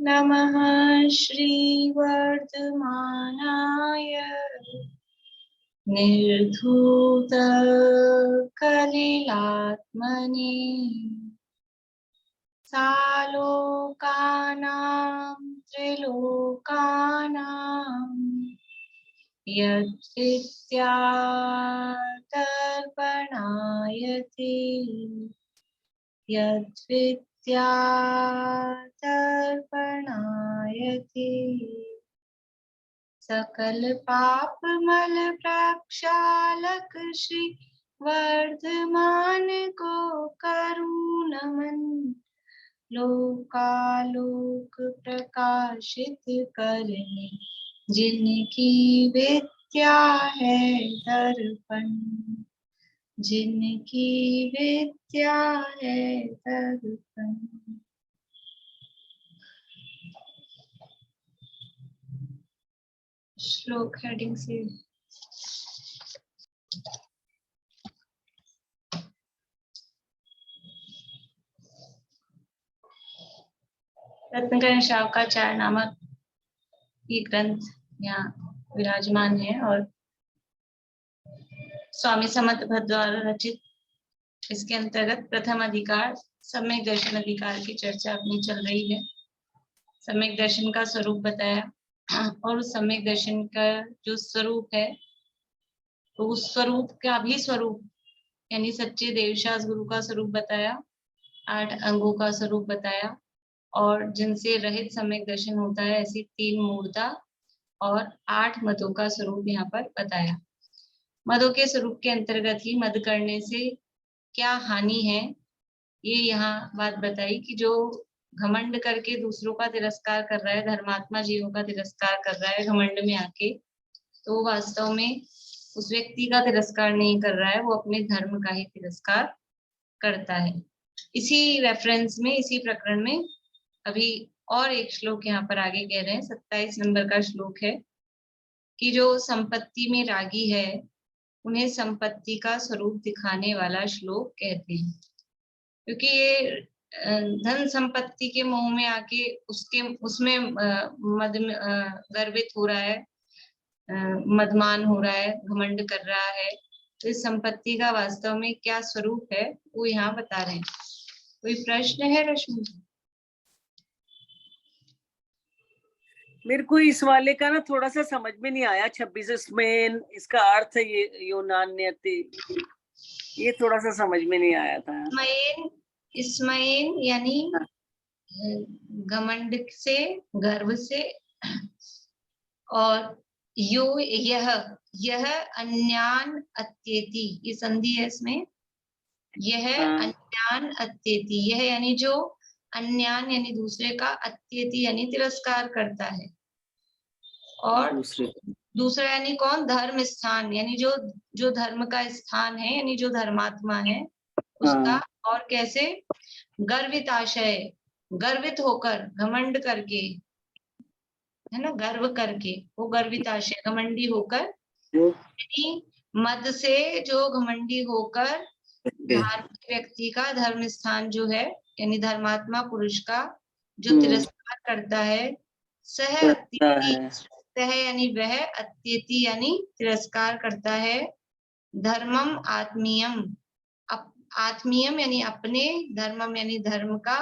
नमः श्रीवर्धमानाय निर्धूतकलिलात्मने सालोकानां त्रिलोकानां यद्विद्यातर्पणायते यद्विद्यातर्पणायते सकल पाप मल प्रक्षालक श्री वर्धमान को करूं नमन लोकालोक प्रकाशित करने जिनकी विद्या है दर्पण जिनकी विद्या है दर्पण। श्लोक हेडिंग से रत्नकरण शावकाचार्य नामक ये ग्रंथ यहाँ विराजमान है और स्वामी समर्थ भट्ट द्वारा रचित इसके अंतर्गत प्रथम अधिकार सम्यक दर्शन अधिकार की चर्चा अपनी चल रही है। सम्यक दर्शन का स्वरूप बताया और उस सम्यक दर्शन का जो स्वरूप है तो उस स्वरूप का भी स्वरूप यानी सच्चे देवशास गुरु का स्वरूप बताया, 8 अंगों का स्वरूप बताया और जिनसे रहित सम्यक दर्शन होता है ऐसी 3 मूर्ता और 8 मदों का स्वरूप यहाँ पर बताया। मदों के स्वरूप के अंतर्गत ही मद करने से क्या हानि है ये यहाँ बात बताई कि जो घमंड करके दूसरों का तिरस्कार कर रहा है, धर्मात्मा जीवों का तिरस्कार कर रहा है घमंड में आके, तो वास्तव में उस व्यक्ति का तिरस्कार नहीं कर रहा है, वो अपने धर्म का ही तिरस्कार करता है। इसी रेफरेंस में इसी प्रकरण में अभी और एक श्लोक यहाँ पर आगे कह रहे हैं, 27 नंबर का श्लोक है कि जो संपत्ति में रागी है उन्हें संपत्ति का स्वरूप दिखाने वाला श्लोक कहते हैं, क्योंकि ये धन संपत्ति के मोह में आके उसमें मद गर्वित हो रहा है, मदमान हो रहा है, घमंड कर रहा है। तो इस संपत्ति का वास्तव में क्या स्वरूप है वो यहाँ बता रहे हैं। कोई प्रश्न है रश्मि? मेरे को इस वाले का ना थोड़ा सा समझ में नहीं आया। 26 इसमें इसका अर्थ है ये योनान्यते, ये थोड़ा सा समझ में नहीं आया था। इसमयेन यानी घमंड से, गर्व से, और यो यह अन्यान अत्येति, ये संधि है इसमें, यह अन्यान अत्येति, यह यानी जो अन्यान यानी दूसरे का, अत्येति यानी तिरस्कार करता है, और दूसरा यानी कौन, धर्म स्थान यानी जो धर्म का स्थान है यानी जो धर्मात्मा है उसका, और कैसे, गर्वित आशय, गर्वित होकर, घमंड करके, है ना, गर्व करके, वो गर्वित आशय घमंडी होकर, यानी मद से जो घमंडी होकर धार्मिक व्यक्ति का धर्म स्थान जो है यानी धर्मात्मा पुरुष का जो तिरस्कार करता है, सह यानी वह, अत्येति यानी तिरस्कार करता है, धर्मम आत्मीयम, आत्मीयम यानी अपने, धर्मम यानी धर्म का,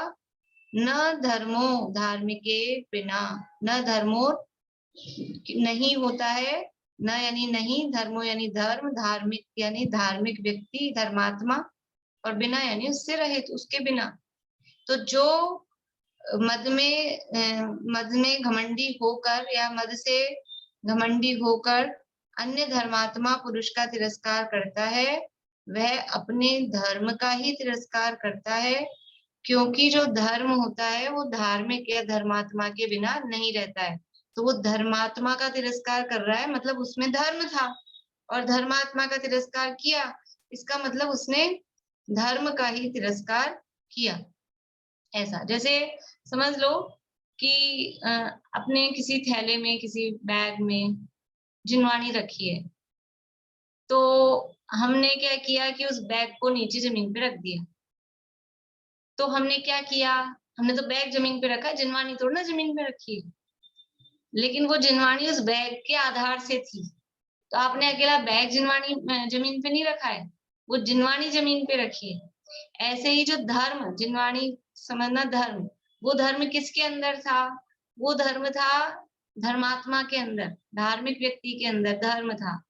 न धर्मो धार्मिके बिना, न धर्मो नहीं होता है, न यानी नहीं, धर्मो यानी धर्म, धार्मिक यानी धार्मिक व्यक्ति, धर्मात्मा, और बिना यानी उससे रहित, उसके बिना। तो जो मद में घमंडी होकर या मद से घमंडी होकर अन्य धर्मात्मा पुरुष का तिरस्कार करता है, वह अपने धर्म का ही तिरस्कार करता है, क्योंकि जो धर्म होता है वो धार्मिक या धर्मात्मा के बिना नहीं रहता है। तो वो धर्मात्मा का तिरस्कार कर रहा है, मतलब उसमें धर्म था, और धर्मात्मा का तिरस्कार किया, इसका मतलब उसने धर्म का ही तिरस्कार किया। ऐसा जैसे समझ लो कि अपने किसी थैले में, किसी बैग में जिनवाणी रखी है, तो हमने क्या किया कि उस बैग को नीचे जमीन पे रख दिया। तो हमने क्या किया हमने तो बैग जमीन पे रखा है, जिनवानी थोड़ी ना जमीन पे रखी है। लेकिन वो जिनवानी उस बैग के आधार से थी। तो आपने अकेला बैग जिनवानी जमीन पे नहीं रखा है, वो जिनवानी जमीन पे रखी है। ऐसे ही जो धर्म, जिनवानी समझना धर्म, वो धर्म किसके अंदर था? वो धर्म था धर्मात्मा के अंदर, धार्मिक व्यक्ति के अंदर धर्म था।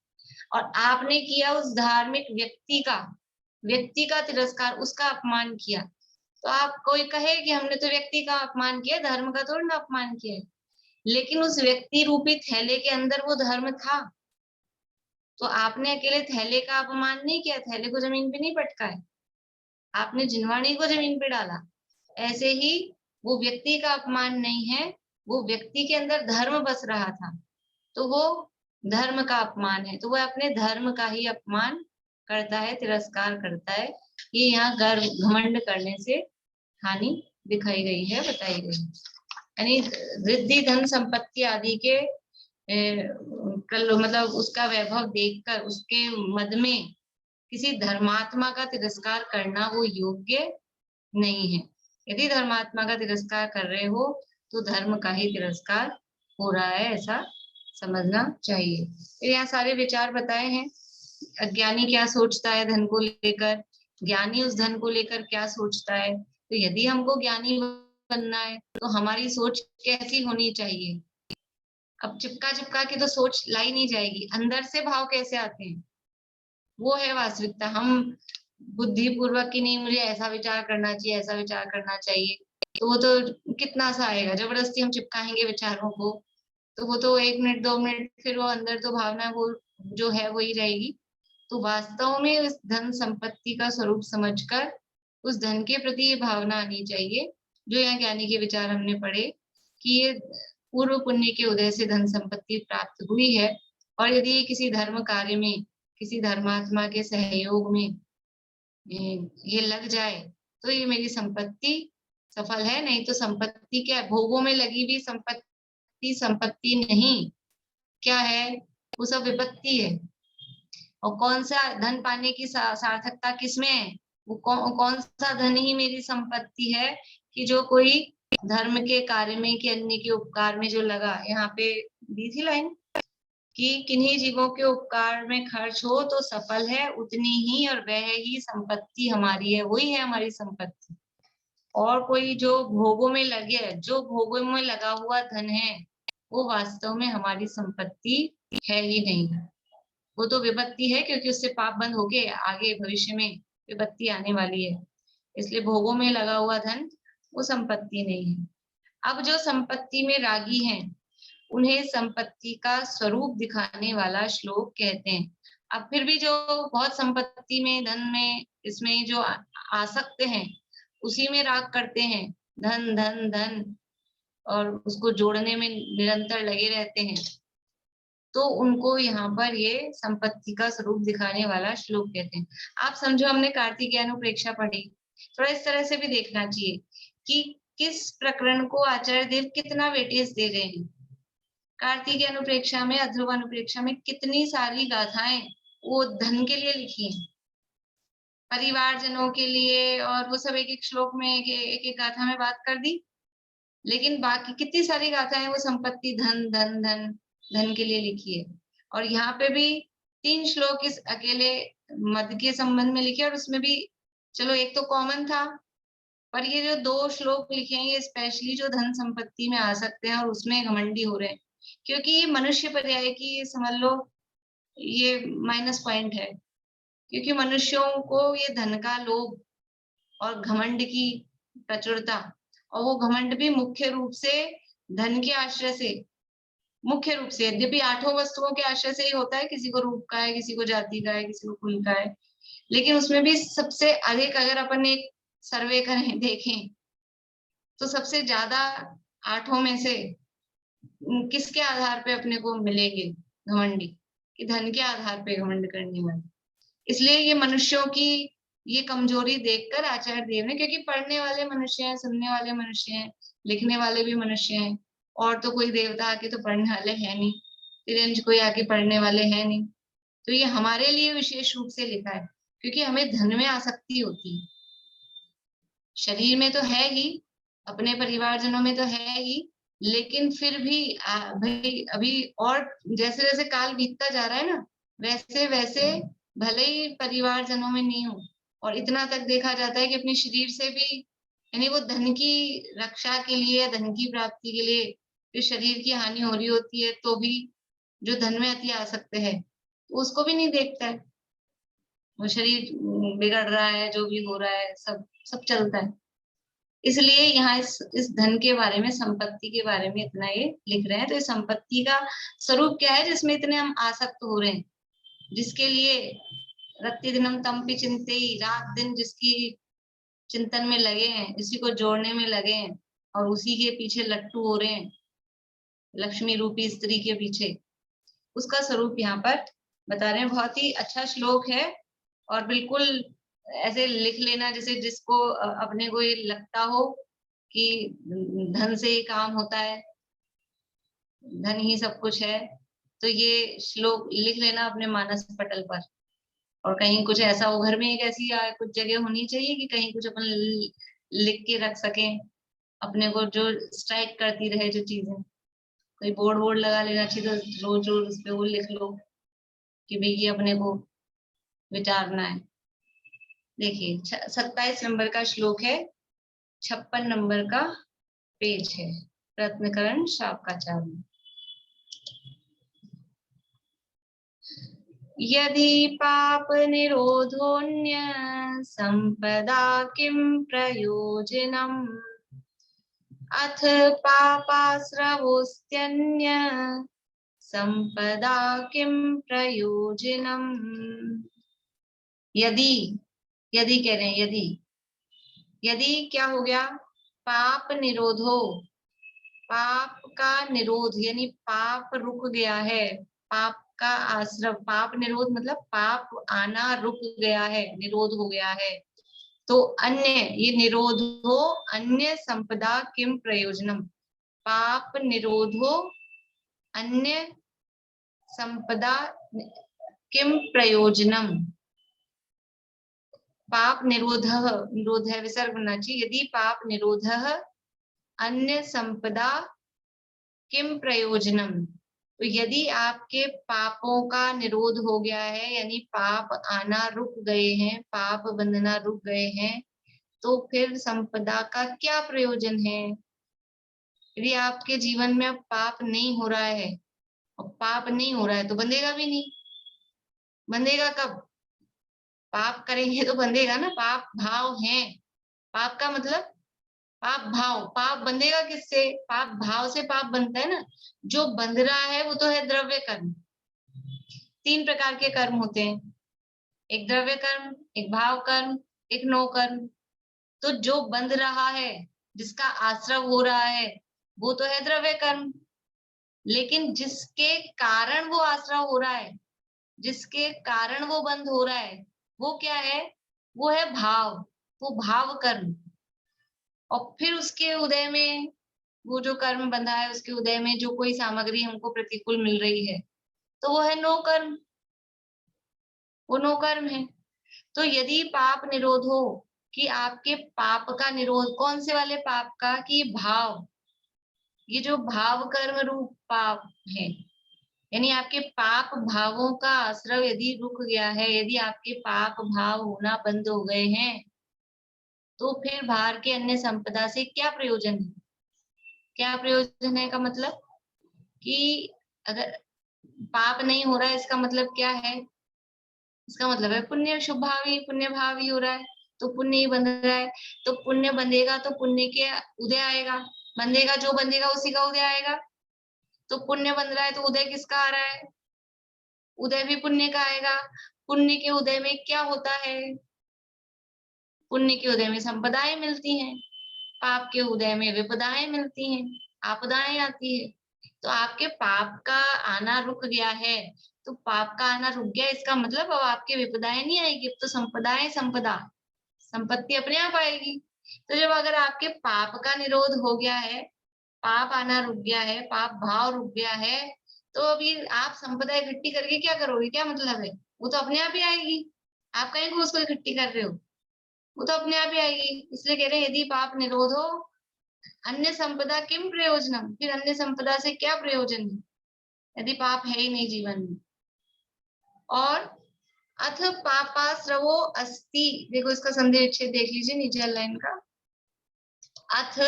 और आपने किया उस धार्मिक व्यक्ति का तिरस्कार, उसका अपमान किया। तो आप कोई कहे कि हमने तो व्यक्ति का अपमान किया, धर्म का थोड़ी ना अपमान किया है। लेकिन उस व्यक्ति रूपी थैले के अंदर वो धर्म था। तो आपने अकेले थैले का अपमान नहीं किया, थैले को जमीन पे नहीं पटकाया, आपने जिनवाणी को जमीन पे डाला। ऐसे ही वो व्यक्ति का अपमान नहीं है, वो व्यक्ति के अंदर धर्म बस रहा था, तो वो धर्म का अपमान है। तो वो अपने धर्म का ही अपमान करता है, तिरस्कार करता है। ये यहाँ गर्व घमंड करने से हानि दिखाई गई है, बताई गई है। यानी रिद्धि धन संपत्ति आदि के मतलब उसका वैभव देखकर उसके मद में किसी धर्मात्मा का तिरस्कार करना वो योग्य नहीं है। यदि धर्मात्मा का तिरस्कार कर रहे हो तो धर्म का ही तिरस्कार हो रहा है, ऐसा समझना चाहिए। तो यहाँ सारे विचार बताए हैं। अज्ञानी क्या सोचता है धन को लेकर, ज्ञानी उस धन को लेकर क्या सोचता है। तो यदि हमको ज्ञानी बनना है तो हमारी सोच कैसी होनी चाहिए? अब चिपका चिपका के तो सोच लाई नहीं जाएगी, अंदर से भाव कैसे आते हैं, वो है वास्तविकता। हम बुद्धि पूर्वक की नहीं, मुझे ऐसा विचार करना चाहिए, ऐसा विचार करना चाहिए, तो वो तो कितना सा आएगा। जबरदस्ती हम चिपकाएंगे विचारों को तो वो तो 1 मिनट 2 मिनट, फिर वो अंदर तो भावना वो जो है वही रहेगी। तो वास्तव में उस धन संपत्ति का स्वरूप समझकर उस धन के प्रति ये भावना आनी चाहिए, जो यहाँ ज्ञानी के विचार हमने पढ़े कि ये पूर्व पुण्य के उदय से धन संपत्ति प्राप्त हुई है। और यदि ये किसी धर्म कार्य में, किसी धर्मात्मा के सहयोग में ये लग जाए तो ये मेरी संपत्ति सफल है। नहीं तो संपत्ति क्या है? भोगों में लगी हुई संपत्ति संपत्ति नहीं, क्या है? वो सब विपत्ति है। और कौन सा धन पाने की सार्थकता किसमें है? वो कौन सा धन ही मेरी संपत्ति है कि जो कोई धर्म के कार्य में कि अन्य के उपकार में जो लगा। यहाँ पे दी थी लाइन कि किन्हीं जीवों के उपकार में खर्च हो तो सफल है उतनी ही, और वह ही संपत्ति हमारी है, वही है हमारी संपत्ति। और कोई जो भोगों में लगे, जो भोगों में लगा हुआ धन है, वो वास्तव में हमारी संपत्ति है ही नहीं। वो तो विपत्ति है, क्योंकि उससे पाप बंद होके आगे भविष्य में विपत्ति आने वाली है। इसलिए भोगों में लगा हुआ धन वो संपत्ति नहीं है। अब जो संपत्ति में रागी हैं, उन्हें संपत्ति का स्वरूप दिखाने वाला श्लोक कहते हैं। अब फिर भी जो बहुत संपत्ति में, धन में, इसमें जो आसक्त हैं, उसी में राग करते हैं, धन धन धन, और उसको जोड़ने में निरंतर लगे रहते हैं, तो उनको यहाँ पर ये संपत्ति का स्वरूप दिखाने वाला श्लोक कहते हैं। आप समझो हमने कार्तिकेय अनुप्रेक्षा पढ़ी, थोड़ा इस तरह से भी देखना चाहिए कि किस प्रकरण को आचार्य देव कितना वेटेज दे रहे हैं। कार्तिकेय अनुप्रेक्षा में, अध्रुव अनुप्रेक्षा में कितनी सारी गाथाएं वो धन के लिए लिखी हैं, परिवारजनों के लिए, और वो सब एक एक श्लोक में एक एक गाथा में बात कर दी। लेकिन बाकी कितनी सारी गाथाएं वो संपत्ति, धन धन धन धन के लिए लिखी है। और यहाँ पे भी 3 श्लोक इस अकेले मद के संबंध में लिखे, और उसमें भी चलो एक तो कॉमन था, पर ये जो 2 श्लोक लिखे हैं ये स्पेशली जो धन संपत्ति में आ सकते हैं और उसमें घमंडी हो रहे हैं, क्योंकि ये मनुष्य पर्याय की, समझ लो ये माइनस पॉइंट है। क्योंकि मनुष्यों को ये धन का लोभ और घमंड की प्रचुरता, और वो घमंड भी मुख्य रूप से धन के आश्रय से, मुख्य रूप से, यद्यपि 8 वस्तुओं के आश्रय से ही होता है, किसी को रूप का है, किसी को जाति का है, किसी को कुल का है, लेकिन उसमें भी सबसे अधिक अगर अपन एक सर्वे करें, देखें, तो सबसे ज्यादा 8 में से किसके आधार पे अपने को मिलेंगे घमंडी? कि धन के आधार पे घमंड करने वाले। इसलिए ये मनुष्यों की ये कमजोरी देखकर आचार्य देव ने, क्योंकि पढ़ने वाले मनुष्य हैं, सुनने वाले मनुष्य हैं, लिखने वाले भी मनुष्य हैं, और तो कोई देवता आके तो पढ़ने वाले हैं नहीं, तिरंज कोई आके पढ़ने वाले हैं नहीं, तो ये हमारे लिए विशेष रूप से लिखा है, क्योंकि हमें धन में आसक्ति होती है। शरीर में तो है ही, अपने परिवारजनों में तो है ही, लेकिन फिर भी भाई अभी और जैसे जैसे काल बीतता जा रहा है ना, वैसे वैसे भले ही परिवारजनों में नहीं हो, और इतना तक देखा जाता है कि अपने शरीर से भी, यानी वो धन की रक्षा के लिए या धन की प्राप्ति के लिए फिर शरीर की हानि हो रही होती है, तो भी जो धन में अति आसक्त है तो उसको भी नहीं देखता है। वो शरीर बिगड़ रहा है, जो भी हो रहा है सब सब चलता है। इसलिए यहाँ इस धन के बारे में, संपत्ति के बारे में इतना ये लिख रहे हैं। तो इस संपत्ति का स्वरूप क्या है जिसमें इतने हम आसक्त हो रहे हैं, जिसके लिए रत्ति दिनम तमपि चिंतेहि, रात दिन जिसकी चिंतन में लगे हैं, इसी को जोड़ने में लगे हैं और उसी के पीछे लट्टू हो रहे हैं, लक्ष्मी रूपी स्त्री के पीछे, उसका स्वरूप यहाँ पर बता रहे हैं। बहुत ही अच्छा श्लोक है और बिल्कुल ऐसे लिख लेना जैसे जिसको अपने को ये लगता हो कि धन से ही काम होता है, धन ही सब कुछ है, तो ये श्लोक लिख लेना अपने मानस पटल पर। और कहीं कुछ ऐसा हो, घर में एक ऐसी कुछ जगह होनी चाहिए कि कहीं कुछ अपन लिख के रख सकें अपने को, जो स्ट्राइक करती रहे जो चीजें। कोई बोर्ड वोर्ड लगा लेना चाहिए, तो रोज रोज उस पे वो लिख लो कि भाई ये अपने को विचारना है। देखिए 27 नंबर का श्लोक है, 56 नंबर का पेज है, रत्नकरण शाकाचार्य। यदि पाप निरोधोन्य संपदा किम प्रयोजनम, अथ पापाश्रवोस्त्यन्य संपदा किम प्रयोजनम। यदि, यदि कह रहे हैं, यदि, यदि क्या हो गया, पाप निरोधो, पाप का निरोध यानी पाप रुक गया है, पाप का आश्रव, पाप निरोध मतलब पाप आना रुक गया है, निरोध हो गया है। तो अन्य, ये निरोधो अन्य संपदा किम प्रयोजनम, पाप निरोधो अन्य संपदा किम प्रयोजनम, पाप निरोध, निरोध है विसर्ग होना चाहिए, यदि पाप निरोध अन्य संपदा किम प्रयोजनम। तो यदि आपके पापों का निरोध हो गया है, यानी पाप आना रुक गए हैं, पाप बंधना रुक गए हैं, तो फिर संपदा का क्या प्रयोजन है। यदि आपके जीवन में अब पाप नहीं हो रहा है, और पाप नहीं हो रहा है तो बंधेगा भी नहीं। बंधेगा कब, पाप करेंगे तो बंधेगा ना, पाप भाव है। पाप का मतलब पाप भाव, पाप बंधेगा किससे, पाप भाव से पाप बनता है ना। जो बंध रहा है वो तो है द्रव्य कर्म। 3 प्रकार के कर्म होते हैं, एक द्रव्य कर्म, एक भाव कर्म, एक नो कर्म। तो जो बंध रहा है, जिसका आश्रव हो रहा है, वो तो है द्रव्य कर्म। लेकिन जिसके कारण वो आश्रव हो रहा है, जिसके कारण वो बंद हो रहा है, वो क्या है, वो है भाव, वो भाव कर्म। और फिर उसके उदय में, वो जो कर्म बंधा है उसके उदय में जो कोई सामग्री हमको प्रतिकूल मिल रही है, तो वो है नो कर्म, वो नो कर्म है। तो यदि पाप निरोध हो, कि आपके पाप का निरोध, कौन से वाले पाप का, कि भाव, ये जो भाव कर्म रूप पाप है, यानी आपके पाप भावों का आश्रव यदि रुक गया है, यदि आपके पाप भाव होना बंद हो गए हैं, तो फिर बाहर के अन्य संपदा से क्या प्रयोजन है। क्या प्रयोजन है का मतलब कि अगर पाप नहीं हो रहा है, इसका मतलब क्या है, इसका मतलब है पुण्य शुभ भावी, पुण्य भावी हो रहा है, तो पुण्य ही बंध रहा है। तो पुण्य बंधेगा तो पुण्य के उदय आएगा, बंधेगा जो बंधेगा उसी का उदय आएगा। तो पुण्य बंध रहा है तो उदय किसका आ रहा है, उदय भी पुण्य का आएगा। पुण्य के उदय में क्या होता है, पुण्य के उदय में संपदाएं मिलती हैं, पाप के उदय में विपदाएं मिलती हैं, आपदाएं आती है। तो आपके पाप का आना रुक गया है, तो पाप का आना रुक गया, इसका मतलब अब आपके विपदाएं नहीं आएगी, अब तो संपदाएं, संपदा, संपत्ति अपने आप आएगी। तो जब अगर आपके पाप का निरोध हो गया है, पाप आना रुक गया है, पाप भाव रुक गया है, तो अभी आप संपदा इकट्ठी करके क्या करोगे, क्या मतलब है, वो तो अपने आप ही आएगी। आप कहीं को उसको इकट्ठी कर रहे हो, वो तो अपने आप ही आएगी। इसलिए कह रहे हैं यदि पाप निरोध हो, अन्य संपदा किम प्रयोजनम, फिर अन्य संपदा से क्या प्रयोजन है यदि पाप है ही नहीं जीवन में। और अथ पापाश्रवो अस्ति, देखो इसका संधि विच्छेद देख लीजिए नीचे लाइन का। अथ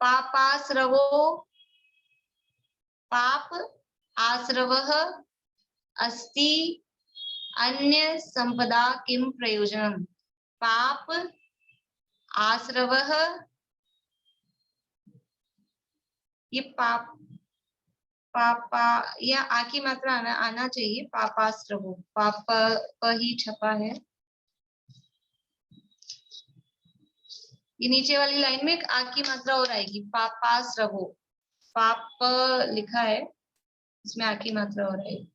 पापाश्रवो, पाप आश्रवः अस्ति अन्य संपदा किम प्रयोजनम। पाप आश्रवः, ये पाप, पापा या आ की मात्रा आना चाहिए, पापाश्रवो, पाप प ही छपा है। ये नीचे वाली लाइन में एक आ की मात्रा और आएगी, पापाश्रवो, पाप लिखा है इसमें आ की मात्रा और आएगी।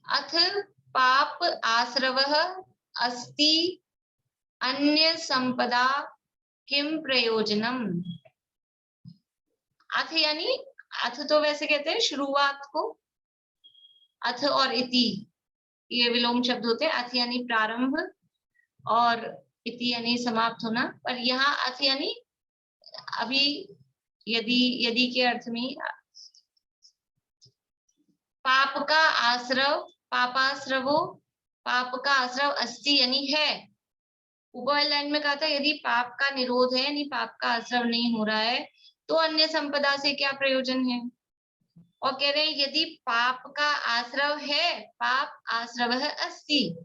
अथ पाप आश्रवः अस्ति अन्य संपदा किम प्रयोजनम। अथ यानी, अथ तो वैसे कहते हैं शुरुआत को, अथ और इति ये विलोम शब्द होते हैं। अथ यानी प्रारंभ और इति यानी समाप्त होना, पर यहाँ अथ यानी अभी, यदि के अर्थ में पाप का आश्रव, पापाश्रवो, पाप का आश्रव अस्ति यानी है। ऊपर लाइन में कहा था यदि पाप का निरोध है यानी पाप का आश्रव नहीं हो रहा है तो अन्य संपदा से क्या प्रयोजन है। और कह रहे हैं यदि पाप का आश्रव है, पाप आश्रव है अस्ति,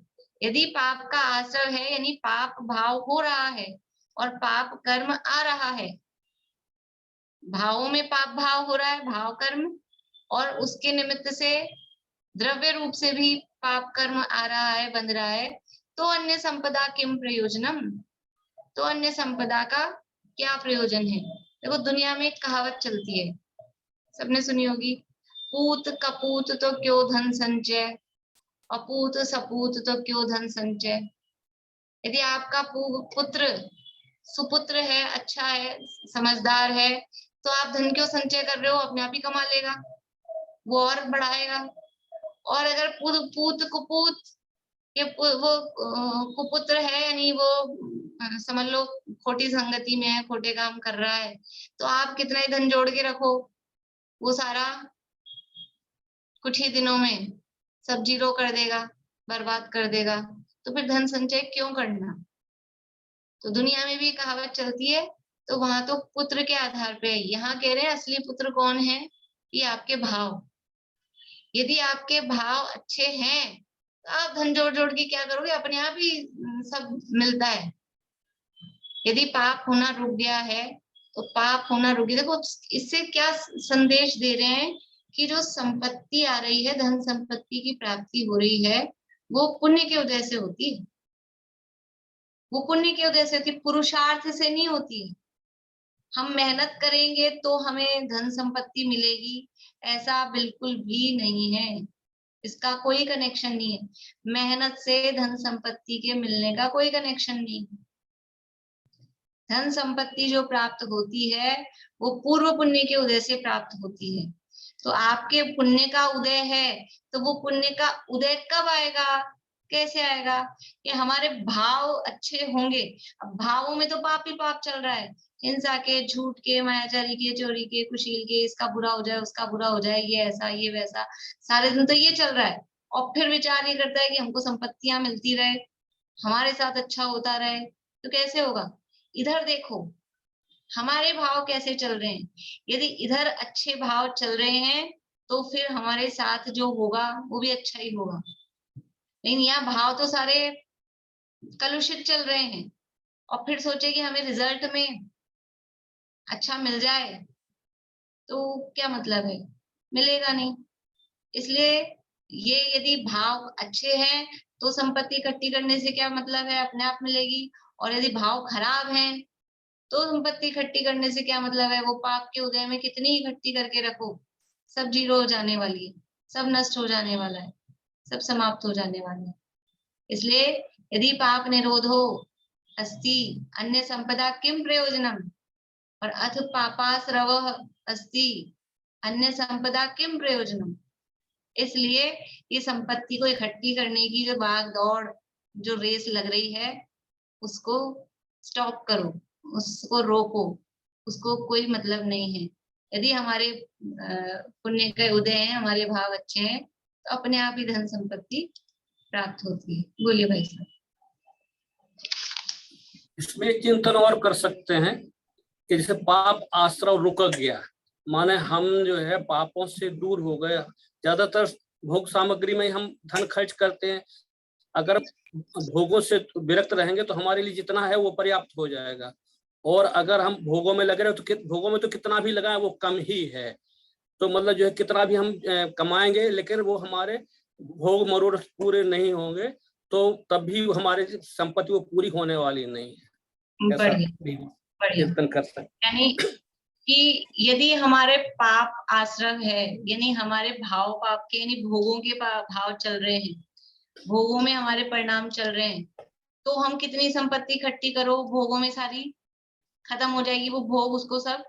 यदि पाप का आश्रव है यानी पाप भाव हो रहा है और पाप कर्म आ रहा है, भावों में पाप भाव हो रहा है, भाव कर्म, और उसके निमित्त से द्रव्य रूप से भी पाप कर्म आ रहा है, बन रहा है, तो अन्य संपदा किम प्रयोजनम, तो अन्य संपदा का क्या प्रयोजन है। देखो दुनिया में एक कहावत चलती है, सबने सुनी होगी, पूत कपूत तो क्यों धन संचय, अपूत सपूत तो क्यों धन संचय। यदि आपका पुत्र सुपुत्र है, अच्छा है, समझदार है, तो आप धन क्यों संचय कर रहे हो, अपने आप ही कमा लेगा, वो और बढ़ाएगा। और अगर पूत कुपूत, ये वो कुपुत्र है यानी वो समझ लो खोटी संगति में है, खोटे काम कर रहा है, तो आप कितना ही धन जोड़ के रखो, वो सारा कुछ ही दिनों में सब जीरो कर देगा, बर्बाद कर देगा, तो फिर धन संचय क्यों करना। तो दुनिया में भी कहावत चलती है, तो वहां तो पुत्र के आधार पे है। यहाँ कह रहे हैं असली पुत्र कौन है, ये आपके भाव। यदि आपके भाव अच्छे हैं तो आप धन जोड़ जोड़ के क्या करोगे, अपने आप ही सब मिलता है। यदि पाप होना रुक गया है तो पाप होना रुक गया। देखो इससे क्या संदेश दे रहे हैं कि जो संपत्ति आ रही है, धन संपत्ति की प्राप्ति हो रही है, वो पुण्य की वजह से होती है, वो पुण्य की वजह से होती है, पुरुषार्थ से नहीं होती। हम मेहनत करेंगे तो हमें धन संपत्ति मिलेगी, ऐसा बिल्कुल भी नहीं है, इसका कोई कनेक्शन नहीं है। मेहनत से धन संपत्ति के मिलने का कोई कनेक्शन नहीं है। धन संपत्ति जो प्राप्त होती है वो पूर्व पुण्य के उदय से प्राप्त होती है। तो आपके पुण्य का उदय है, तो वो पुण्य का उदय कब आएगा, कैसे आएगा, कि हमारे भाव अच्छे होंगे। अब भावों में तो पाप ही पाप चल रहा है, हिंसा के, झूठ के, मायाचारी के, चोरी के, कुशील के, इसका बुरा हो जाए, उसका बुरा हो जाए, ये ऐसा ये वैसा, सारे दिन तो ये चल रहा है। और फिर विचार ये करता है कि हमको संपत्तियां मिलती रहे, हमारे साथ अच्छा होता रहे, तो कैसे होगा। इधर देखो हमारे भाव कैसे चल रहे हैं, यदि इधर अच्छे भाव चल रहे हैं तो फिर हमारे साथ जो होगा वो भी अच्छा ही होगा। लेकिन यहाँ भाव तो सारे कलुषित चल रहे हैं, और फिर सोचे कि हमें रिजल्ट में अच्छा मिल जाए, तो क्या मतलब है, मिलेगा नहीं। इसलिए ये यदि भाव अच्छे हैं तो संपत्ति इकट्ठी करने से क्या मतलब है, अपने आप मिलेगी। और यदि भाव खराब हैं तो संपत्ति इकट्ठी करने से क्या मतलब है, वो पाप के उदय में कितनी इकट्ठी करके रखो, सब जीरो हो जाने वाली है, सब नष्ट हो जाने वाला है, सब समाप्त हो जाने वाला है। इसलिए यदि पाप निरोधो अस्ति अन्य संपदा किम प्रयोजनम, और अथ पापाश्रव अस्ति अन्य संपदा किम प्रयोजनम। इसलिए ये संपत्ति को इकट्ठी करने की जो भाग दौड़, जो रेस लग रही है, उसको स्टॉप करो, उसको रोको, उसको कोई मतलब नहीं है। यदि हमारे पुण्य के उदय हैं, हमारे भाव अच्छे हैं, तो अपने आप ही धन संपत्ति प्राप्त होती है। बोलिए भाई साहब। इसमें चिंतन और कर सकते हैं कि जैसे पाप आश्रव रुक गया, माने हम जो है पापों से दूर हो गए। ज्यादातर भोग सामग्री में हम धन खर्च करते हैं, अगर भोगों से विरक्त रहेंगे तो हमारे लिए जितना है वो पर्याप्त हो जाएगा। और अगर हम भोगों में लगे रहे तो भोगों में तो कितना भी लगाए वो कम ही है। तो मतलब जो है कितना भी हम कमाएंगे लेकिन वो हमारे भोग मरोड़ पूरे नहीं होंगे, तो तब भी हमारे संपत्ति वो पूरी होने वाली नहीं है। ऐसा भी चिंतन कर सकते। यानी कि यदि हमारे पाप आश्रव है, यानी हमारे भाव पाप के, यानी भोगों के भाव चल रहे हैं, भोगों में हमारे परिणाम चल रहे हैं, तो हम कितनी संपत्ति इकट्ठी करो, भोगों में सारी खत्म हो जाएगी, वो भोग उसको सब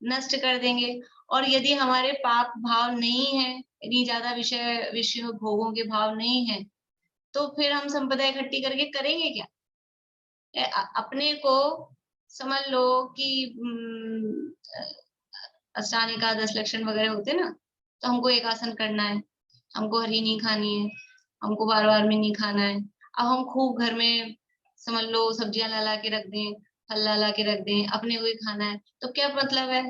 नष्ट कर देंगे। और यदि हमारे पाप भाव नहीं है, इतनी ज्यादा विषय भोगों के भाव नहीं है, तो फिर हम संपदा इकट्ठी करके करेंगे क्या? अपने को समझ लो कि अष्टांगिका 10 लक्षण वगैरह होते ना, तो हमको एक आसन करना है, हमको हरी नहीं खानी है, हमको बार बार में नहीं खाना है। अब हम खूब घर में समझ लो सब्जियां ला के रख दें, फल ला के रख दें, अपने को ही खाना है, तो क्या मतलब है?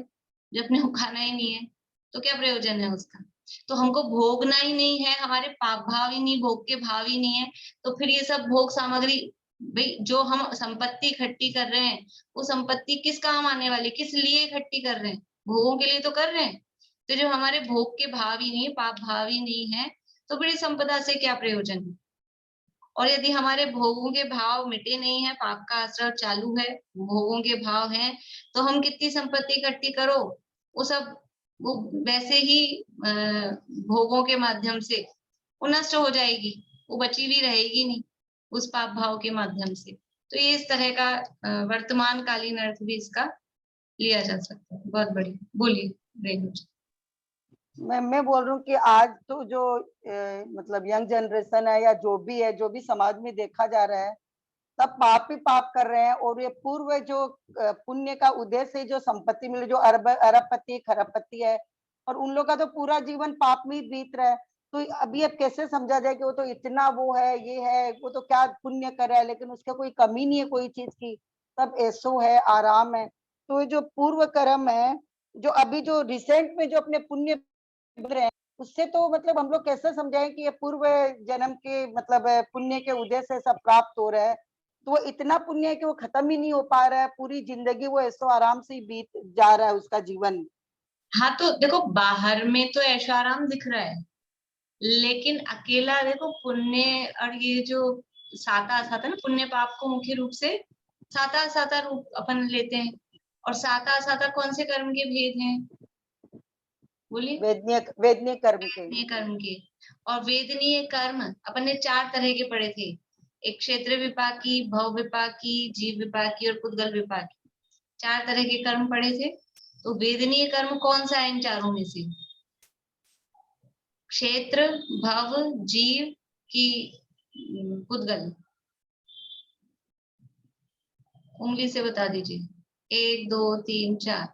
जब अपने को खाना ही नहीं है तो क्या प्रयोजन है उसका? तो हमको भोगना ही नहीं है, हमारे पाप भाव ही नहीं, भोग के भाव ही नहीं है, तो फिर ये सब भोग सामग्री, भाई जो हम संपत्ति इकट्ठी कर रहे हैं, वो संपत्ति किस काम आने वाली, किस लिए इकट्ठी कर रहे हैं? भोगों के लिए तो कर रहे हैं। तो जो हमारे भोग के भाव ही नहीं, पाप भाव ही नहीं है, तो बड़ी संपदा से क्या प्रयोजन है? और यदि हमारे भोगों के भाव मिटे नहीं है, पाप का आश्रय चालू है, भोगों के भाव हैं, तो हम कितनी संपत्ति इकट्ठी करो, वो सब वो वैसे ही भोगों के माध्यम से वो नष्ट हो जाएगी, वो बची भी रहेगी नहीं उस पाप भाव के माध्यम से। तो ये इस तरह का वर्तमान कालीन अर्थ भी इसका लिया जा सकता है। बहुत बढ़िया, बोलिए रेणु जी। मैं बोल रहा हूँ कि आज तो जो मतलब यंग जनरेशन है या जो भी समाज में देखा जा रहा है, सब पाप ही पाप कर रहे हैं। और ये पूर्व जो पुण्य का उदय से जो संपत्ति मिली, जो अरबपति खरबपति है, और उन लोग का तो पूरा जीवन पाप में बीत रहा है। तो अभी अब कैसे समझा जाए कि वो तो इतना वो है, ये है, वो तो क्या पुण्य कर रहा है, लेकिन उसका कोई कमी नहीं है कोई चीज की, सब ऐसो है, आराम है। तो ये जो पूर्व कर्म है, जो अभी जो रिसेंट में जो अपने पुण्य रहे हैं, उससे तो मतलब हम लोग कैसे समझाएं कि ये पूर्व जन्म के मतलब पुण्य के उदय से सब प्राप्त हो रहा है। तो वो इतना पुण्य है कि वो खत्म ही नहीं हो पा रहा है, पूरी जिंदगी वो ऐसो आराम से ही बीत जा रहा है उसका जीवन। हाँ, तो देखो बाहर में तो ऐशो आराम दिख रहा है, लेकिन अकेला देखो पुण्य और ये जो साता असाता ना, पुण्य पाप को मुख्य रूप से साता असाता रूप अपन लेते हैं। और साता असाता कौन से कर्म के भेद हैं? बोलिए। वेदनीय कर्म के। वेदनीय कर्म के। और वेदनीय कर्म अपन ने 4 तरह के पढ़े थे, एक क्षेत्र विपाकी, भव विपाकी, जीव विपाकी और पुद्गल विपाकी। 4 तरह के कर्म पढ़े थे। तो वेदनीय कर्म कौन सा है इन चारों में से? क्षेत्र, भव, जीव की पुद्गल? उंगली से बता दीजिए, 1 2 3 4।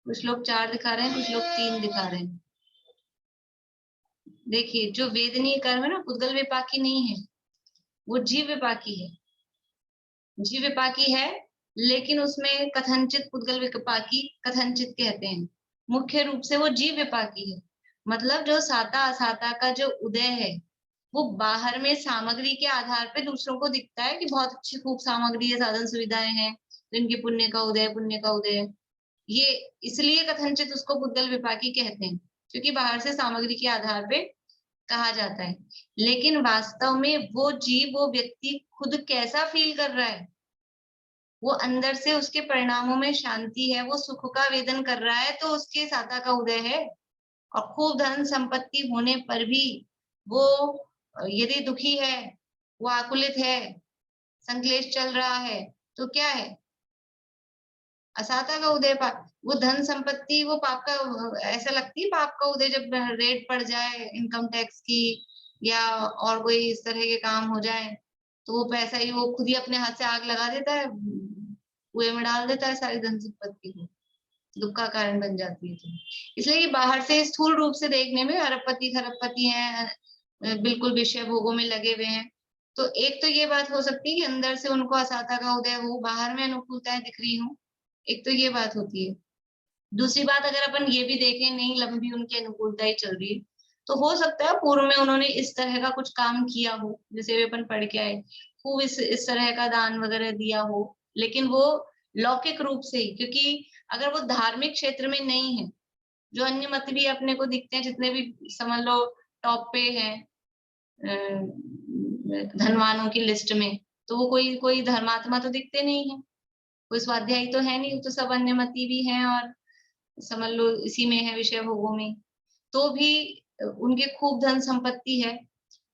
कुछ लोग 4 दिखा रहे हैं, कुछ लोग 3 दिखा रहे हैं। देखिए, जो वेदनीय कर्म है ना, पुद्गल विपाकी नहीं है, वो जीव विपाकी है। जीव विपाकी है, लेकिन उसमें कथनचित पुद्गल विपाकी कथनचित कहते हैं। मुख्य रूप से वो जीव विपाकी है। मतलब जो साता असाता का जो उदय है, वो बाहर में सामग्री के आधार पे दूसरों को दिखता है कि बहुत अच्छी खूब सामग्री है, साधन सुविधाएं हैं, तो इनके पुण्य का उदय, पुण्य का उदय। ये इसलिए कथनचित उसको पुद्गल विपाकी कहते हैं, क्योंकि बाहर से सामग्री के आधार पे कहा जाता है। लेकिन वास्तव में वो जीव, वो व्यक्ति खुद कैसा फील कर रहा है, वो अंदर से उसके परिणामों में शांति है, वो सुख का वेदन कर रहा है, तो उसके साता का उदय है। और खूब धन संपत्ति होने पर भी वो यदि दुखी है, वो आकुलित है, संक्लेश चल रहा है, तो क्या है? असाता का उदय वो धन संपत्ति वो पाप का, ऐसा लगती है पाप का उदय जब रेड पड़ जाए इनकम टैक्स की या और कोई इस तरह के काम हो जाए, तो वो पैसा ही वो खुद ही अपने हाथ से आग लगा देता है, कुएं में डाल देता है सारी धन संपत्ति को, दुख का कारण बन जाती है। तो इसलिए कि बाहर से स्थूल रूप से देखने में अरबपति खरबपति हैं, बिल्कुल विषय भोगों में लगे हुए हैं, तो एक तो ये बात हो सकती है कि अंदर से उनको असाता का उदय हो, बाहर में अनुकूलताएं दिख रही हो, एक तो ये बात होती है। दूसरी बात अगर अपन ये भी देखें, नहीं लंबी उनकी अनुकूलता ही चल रही है, तो हो सकता है पूर्व में उन्होंने इस तरह का कुछ काम किया हो, जैसे भी अपन पढ़ के आए, खूब इस तरह का दान वगैरह दिया हो, लेकिन वो लौकिक रूप से ही, क्योंकि अगर वो धार्मिक क्षेत्र में नहीं है, जो अन्य मत भी अपने को दिखते हैं जितने भी समझ लो टॉप पे हैं धनवानों की लिस्ट में, तो वो कोई धर्मात्मा तो दिखते नहीं है, कोई स्वाध्यायी तो है नहीं, तो सब अन्यमती भी हैं और समझ लो इसी में है विषय भोगों में, तो भी उनके खूब धन संपत्ति है,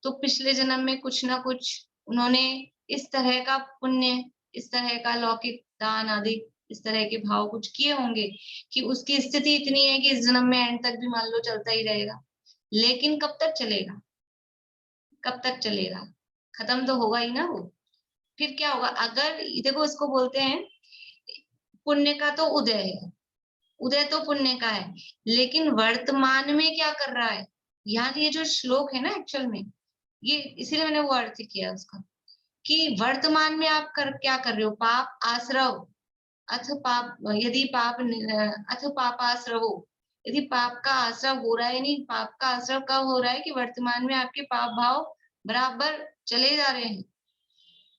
तो पिछले जन्म में कुछ ना कुछ उन्होंने इस तरह का पुण्य, इस तरह का लौकिक दान आदि इस तरह के भाव कुछ किए होंगे कि उसकी स्थिति इतनी है कि इस जन्म में एंड तक भी मान लो चलता ही रहेगा। लेकिन कब तक चलेगा, कब तक चलेगा, खत्म तो होगा ही ना वो। फिर क्या होगा, अगर देखो इसको बोलते हैं पुण्य का तो उदय है, उदय तो पुण्य का है, लेकिन वर्तमान में क्या कर रहा है, यहाँ ये जो श्लोक है ना एक्चुअल में, ये इसीलिए मैंने वो अर्थ किया उसका कि वर्तमान में आप क्या कर रहे हो, पाप आश्रव अथ पाप, यदि पाप अथ पापाश्रवो, यदि पाप का आश्रव हो रहा है, नहीं पाप का आश्रव कब हो रहा है कि वर्तमान में आपके पाप भाव बराबर चले जा रहे हैं,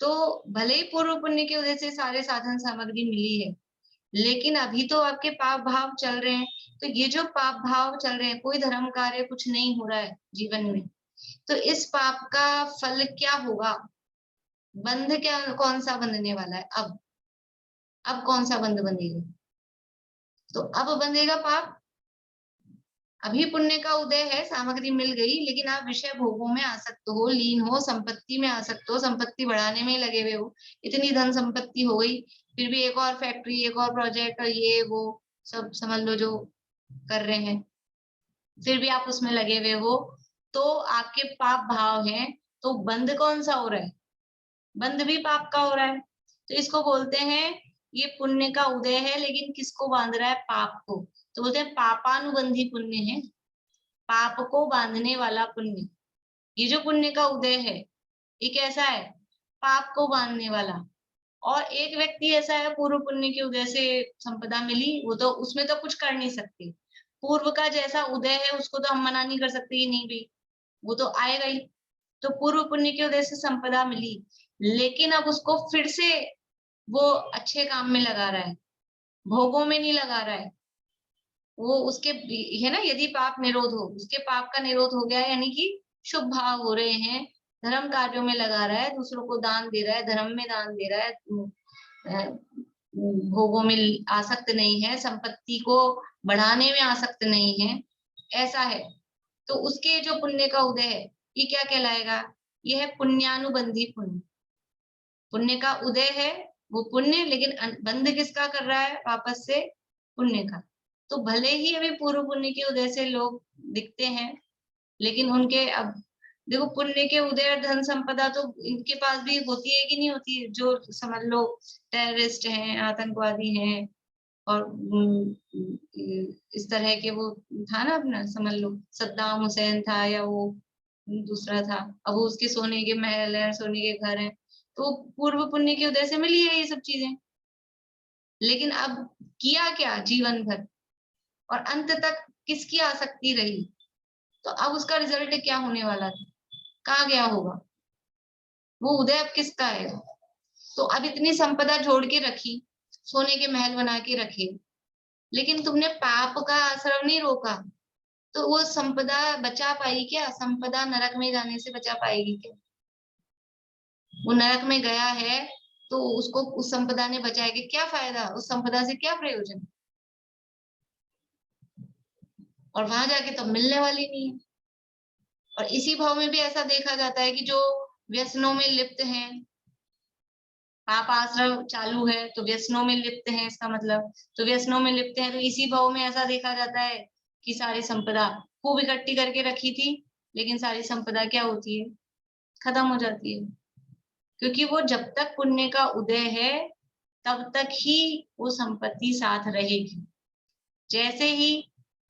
तो भले ही पूर्व पुण्य की वजह से सारे साधन सामग्री मिली है, लेकिन अभी तो आपके पाप भाव चल रहे हैं, तो ये जो पाप भाव चल रहे हैं, कोई धर्म कार्य कुछ नहीं हो रहा है जीवन में, तो इस पाप का फल क्या होगा, बंध क्या कौन सा बंधने वाला है, अब कौन सा बंध बंधेगा, तो अब बंधेगा पाप। अभी पुण्य का उदय है, सामग्री मिल गई, लेकिन आप विषय भोगों में आसक्त हो, लीन हो, संपत्ति में आसक्त हो, संपत्ति बढ़ाने में लगे हुए हो, इतनी धन संपत्ति हो गई, फिर भी एक और फैक्ट्री, एक और प्रोजेक्ट, ये वो सब समझ लो जो कर रहे हैं, फिर भी आप उसमें लगे हुए हो, तो आपके पाप भाव हैं, तो बंध कौन सा हो रहा है, बंध भी पाप का हो रहा है, तो इसको बोलते हैं ये पुण्य का उदय है, लेकिन किसको बांध रहा है, पाप को, तो बोलते हैं पापानुबंधी पुण्य है, पाप को बांधने वाला पुण्य। ये जो पुण्य का उदय है ये कैसा है, पाप को बांधने वाला। और एक व्यक्ति ऐसा है पूर्व पुण्य के उदय से संपदा मिली, वो तो उसमें तो कुछ कर नहीं सकते, पूर्व का जैसा उदय है उसको तो हम मना नहीं कर सकते ही नहीं भाई, वो तो आएगा ही, तो पूर्व पुण्य की वजह से संपदा मिली, लेकिन अब उसको फिर से वो अच्छे काम में लगा रहा है, भोगों में नहीं लगा रहा है, वो उसके है ना, यदि पाप निरोध हो, उसके पाप का निरोध हो गया, यानी कि शुभ भाव हो रहे हैं, धर्म कार्यों में लगा रहा है, दूसरों को दान दे रहा है, धर्म में दान दे रहा है, भोगों में आसक्त नहीं है, संपत्ति को बढ़ाने में आसक्त नहीं है, ऐसा है, तो उसके जो पुण्य का उदय है ये क्या कहलाएगा, यह है पुण्यानुबंधी पुण्य। पुण्य का उदय है वो पुण्य, लेकिन बंध किसका कर रहा है, वापस से पुण्य का। तो भले ही अभी पूर्व पुण्य के उदय से लोग दिखते हैं, लेकिन उनके अब देखो पुण्य के उदय और धन संपदा तो इनके पास भी होती है कि नहीं होती है, जो समझ लो टेररिस्ट हैं, आतंकवादी हैं, और इस तरह के वो था ना अपना, समझ लो सद्दाम हुसैन था या वो दूसरा था, अब वो उसके सोने के महल है, सोने के घर हैं, तो पूर्व पुण्य की उदय से मिली है ये सब चीजें, लेकिन अब किया क्या जीवन भर, और अंत तक किसकी आसक्ति रही, तो अब उसका रिजल्ट क्या होने वाला था, कहाँ गया होगा वो उदय, अब किसका है। तो अब इतनी संपदा जोड़ के रखी, सोने के महल बना के रखे, लेकिन तुमने पाप का आश्रव नहीं रोका, तो वो संपदा बचा पाई क्या, संपदा नरक में जाने से बचा पाएगी क्या, वो नरक में गया है तो उसको उस संपदा ने बचाएगी, क्या फायदा, उस संपदा से क्या प्रयोजन, और वहां जाके तो मिलने वाली नहीं है। और इसी भाव में भी ऐसा देखा जाता है कि जो व्यसनों में लिप्त हैं, पाप आश्रय चालू है तो व्यसनों में लिप्त हैं, इसका मतलब तो व्यसनों में लिप्त हैं, तो इसी भाव में ऐसा देखा जाता है कि सारी संपदा खूब इकट्ठी करके रखी थी, लेकिन सारी संपदा क्या होती है, खत्म हो जाती है। क्योंकि वो जब तक पुण्य का उदय है तब तक ही वो संपत्ति साथ रहेगी। जैसे ही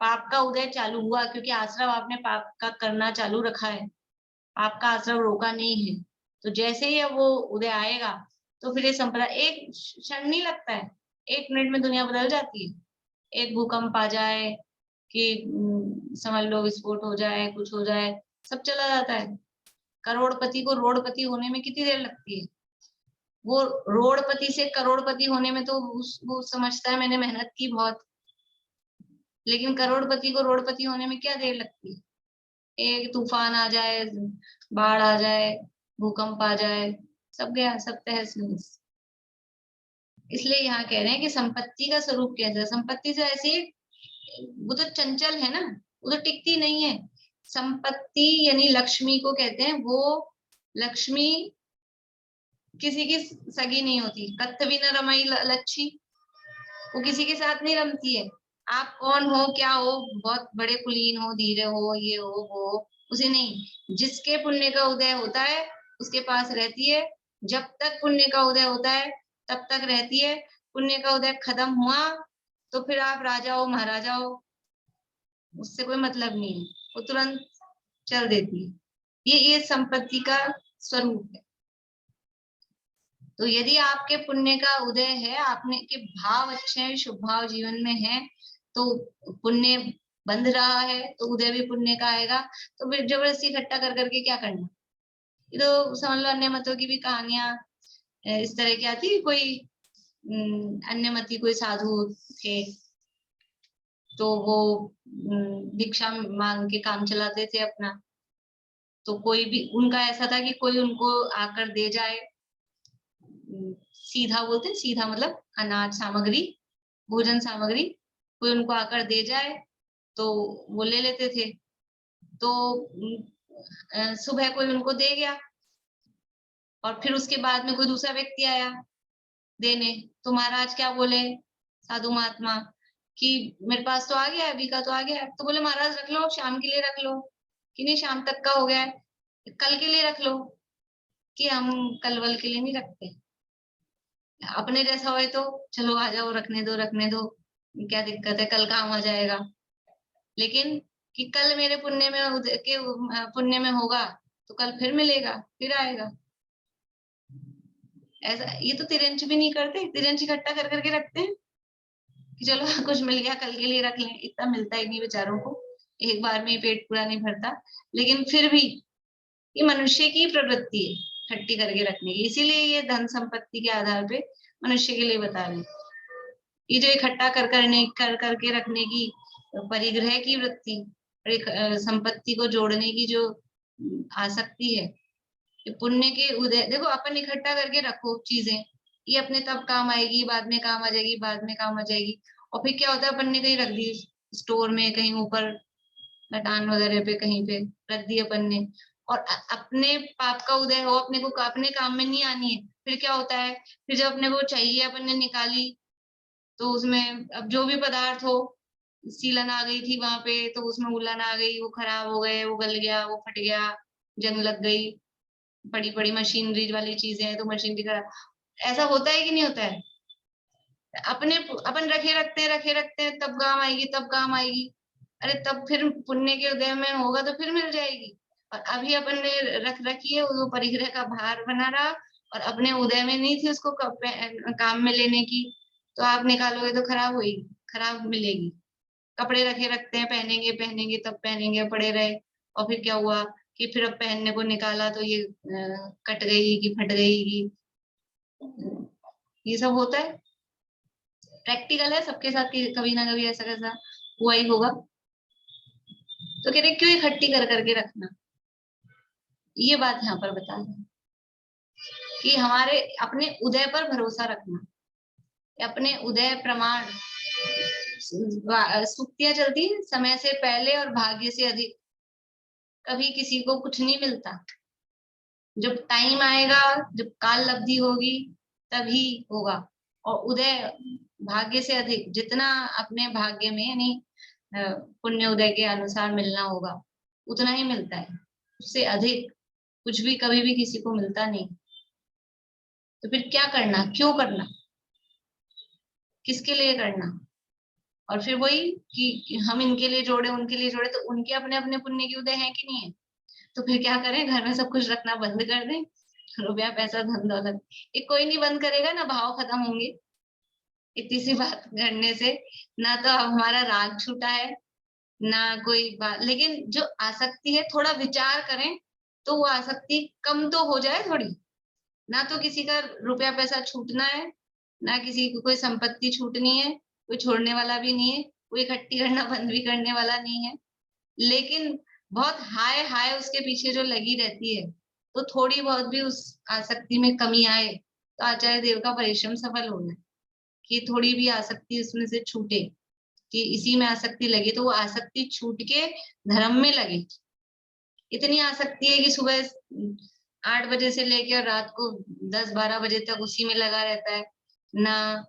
पाप का उदय चालू हुआ, क्योंकि आश्रव आपने पाप का करना चालू रखा है, पाप का आश्रव रोका नहीं है, तो जैसे ही वो उदय आएगा तो फिर ये संपदा, एक क्षण नहीं लगता है, 1 मिनट में दुनिया बदल जाती है। एक भूकंप आ जाए कि समझ लो विस्फोट हो जाए, कुछ हो जाए, सब चला जाता है। करोड़पति को रोड़पति होने में कितनी देर लगती है? वो रोड़पति से करोड़पति होने में तो वो समझता है मैंने मेहनत की बहुत, लेकिन करोड़पति को रोड़पति होने में क्या देर लगती है? एक तूफान आ जाए, बाढ़ आ जाए, भूकंप आ जाए, सब गया, सब तहस नहस। इसलिए यहाँ कह रहे हैं कि संपत्ति का स्वरूप कैसा है। संपत्ति तो ऐसी, वो तो चंचल है ना, वो तो टिकती नहीं है। संपत्ति यानी लक्ष्मी को कहते हैं, वो लक्ष्मी किसी की सगी नहीं होती। कत्थ भी न रमाई लच्छी, वो किसी के साथ नहीं रमती है। आप कौन हो, क्या हो, बहुत बड़े कुलीन हो, धीरे हो, ये हो वो, उसे नहीं। जिसके पुण्य का उदय होता है उसके पास रहती है, जब तक पुण्य का उदय होता है तब तक रहती है। पुण्य का उदय खत्म हुआ तो फिर आप राजा हो, महाराजा हो, उससे कोई मतलब नहीं है, वो तुरंत चल देती है। ये संपत्ति का स्वरूप है। तो यदि आपके पुण्य का उदय है, आपने के भाव अच्छे हैं, शुभ भाव जीवन में है, तो पुण्य बंध रहा है तो उदय भी पुण्य का आएगा। तो फिर जबरदस्ती इकट्ठा कर करके क्या करना? ये तो समझ लो अन्य मतों की भी कहानियां इस तरह की आती है। कोई अन्य मती कोई साधु थे, तो वो भिक्षा मांग के काम चलाते थे अपना। तो कोई भी उनका ऐसा था कि कोई उनको आकर दे जाए, सीधा बोलते हैं, सीधा मतलब अनाज सामग्री, भोजन सामग्री, कोई उनको आकर दे जाए तो वो ले लेते थे। तो सुबह कोई उनको दे गया और फिर उसके बाद में कोई दूसरा व्यक्ति आया देने, तो महाराज क्या बोले, साधु महात्मा, कि मेरे पास तो आ गया, अभी का तो आ गया। तो बोले महाराज रख लो, शाम के लिए रख लो। कि नहीं, शाम तक का हो गया है, कल के लिए रख लो। कि हम कल वल के लिए नहीं रखते, अपने जैसा हो तो चलो आ जाओ, रखने दो रखने दो, क्या दिक्कत है, कल काम आ जाएगा। लेकिन कि कल मेरे पुण्य में के पुण्य में होगा तो कल फिर मिलेगा, फिर आएगा। ऐसा ये तो तिरंच भी नहीं करते, तिरंच इकट्ठा कर करके रखते हैं कि चलो कुछ मिल गया कल के लिए रख लें। इतना मिलता ही नहीं बेचारों को, एक बार में ही पेट पूरा नहीं भरता। लेकिन फिर भी ये मनुष्य की प्रवृत्ति है इकट्ठी करके रखने की, इसीलिए ये धन संपत्ति के आधार पे मनुष्य के लिए बता रहे। ये जो इकट्ठा कर करके रखने की परिग्रह की वृत्ति और संपत्ति को जोड़ने की जो आसक्ति है, पुण्य के उदय, देखो अपन इकट्ठा करके रखो चीजें, ये अपने तब काम आएगी, बाद में काम आ जाएगी, बाद में काम आ जाएगी। और फिर क्या होता है, अपन ने कहीं रख दी स्टोर में, कहीं ऊपर मकान वगैरह पे कहीं पे रख दी अपन ने, और अपने पाप का उदय हो, अपने को अपने काम में नहीं आनी है, फिर क्या होता है, फिर जब अपने को चाहिए अपन ने निकाली, तो उसमें अब जो भी पदार्थ हो, सीलन आ गई थी वहां पे, तो उसमें उलन आ गई, वो खराब हो गए, वो गल गया, वो फट गया, जंग लग गई, बड़ी बड़ी मशीनरी वाली चीजें हैं तो मशीनरी खराब। ऐसा होता है कि नहीं होता है? अपने अपन रखे रखते हैं, तब काम आएगी, तब काम आएगी। अरे तब फिर पुण्य के उदय में होगा तो फिर मिल जाएगी। और अभी अपन ने रख रखी है, वो परिग्रह का भार बना रहा, और अपने उदय में नहीं थी उसको काम में लेने की, तो आप निकालोगे तो खराब होगी, खराब मिलेगी। कपड़े रखे रखते हैं, पहनेंगे पहनेंगे तब पहनेंगे, पड़े रहे, और फिर क्या हुआ कि फिर अब पहनने को निकाला तो ये कट गई कि फट गई कि, ये सब होता है, प्रैक्टिकल है सबके साथ कि कभी ना कभी ऐसा कैसा हुआ ही होगा। तो कह रहे क्यों इकट्ठी कर करके रखना, ये बात यहाँ पर बता रहे कि हमारे अपने उदय पर भरोसा रखना, अपने उदय प्रमाण। सुक्तियां चलती है समय से पहले और भाग्य से अधिक, कभी किसी को कुछ नहीं मिलता। जब टाइम आएगा, जब काल लब्धि होगी, तभी होगा। और उदय भाग्य से अधिक, जितना अपने भाग्य में यानी पुण्य उदय के अनुसार मिलना होगा उतना ही मिलता है, उससे अधिक कुछ भी कभी भी किसी को मिलता नहीं। तो फिर क्या करना, क्यों करना, किसके लिए करना? और फिर वही कि हम इनके लिए जोड़े उनके लिए जोड़े, तो उनके अपने अपने पुण्य के उदय हैं कि नहीं है? तो फिर क्या करें, घर में सब कुछ रखना बंद कर दें, रुपया पैसा धन दौलत ये कोई नहीं बंद करेगा ना, भाव खत्म होंगे। इतनी सी बात करने से ना तो हमारा राग छूटा है ना कोई बात, लेकिन जो आसक्ति है थोड़ा विचार करें तो वो आसक्ति कम तो हो जाए थोड़ी। ना तो किसी का रुपया पैसा छूटना है, ना किसी को कोई संपत्ति छूटनी है, कोई छोड़ने वाला भी नहीं है, कोई इकट्ठी करना बंद भी करने वाला नहीं है, लेकिन बहुत हाय हाय उसके पीछे जो लगी रहती है, तो थोड़ी बहुत भी उस आसक्ति में कमी आए तो आचार्य देव का परिश्रम सफल होना है कि थोड़ी भी आसक्ति उसमें से छूटे, कि इसी में आसक्ति लगे तो वो आसक्ति छूट के धर्म में लगे। इतनी आसक्ति है कि सुबह 8 बजे से लेकर और रात को 10-12 बजे तक उसी में लगा रहता है, ना